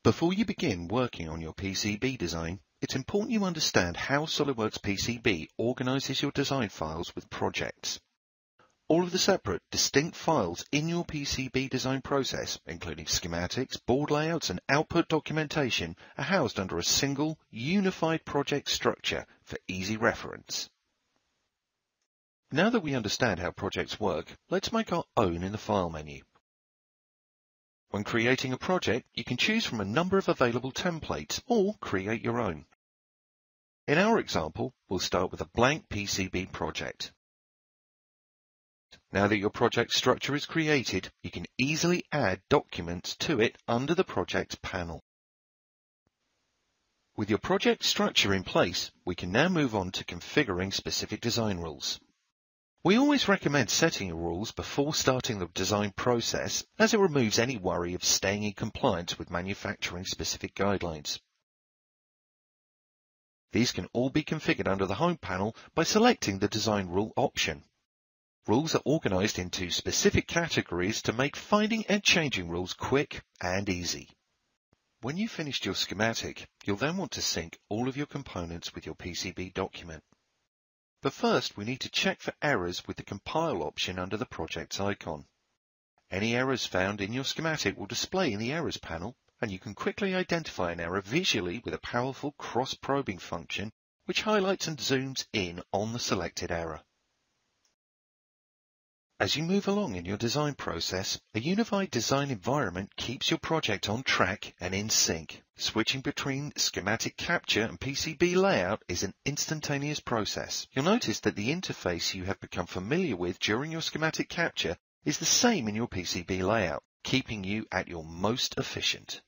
Before you begin working on your PCB design, it's important you understand how SOLIDWORKS PCB organizes your design files with projects. All of the separate, distinct files in your PCB design process, including schematics, board layouts, and output documentation, are housed under a single, unified project structure for easy reference. Now that we understand how projects work, let's make our own in the File menu. When creating a project, you can choose from a number of available templates or create your own. In our example, we'll start with a blank PCB project. Now that your project structure is created, you can easily add documents to it under the Projects panel. With your project structure in place, we can now move on to configuring specific design rules. We always recommend setting your rules before starting the design process, as it removes any worry of staying in compliance with manufacturing specific guidelines. These can all be configured under the Home panel by selecting the Design Rule option. Rules are organized into specific categories to make finding and changing rules quick and easy. When you've finished your schematic, you'll then want to sync all of your components with your PCB document. But first, we need to check for errors with the Compile option under the Projects icon. Any errors found in your schematic will display in the Errors panel, and you can quickly identify an error visually with a powerful cross-probing function which highlights and zooms in on the selected error. As you move along in your design process, a unified design environment keeps your project on track and in sync. Switching between schematic capture and PCB layout is an instantaneous process. You'll notice that the interface you have become familiar with during your schematic capture is the same in your PCB layout, keeping you at your most efficient.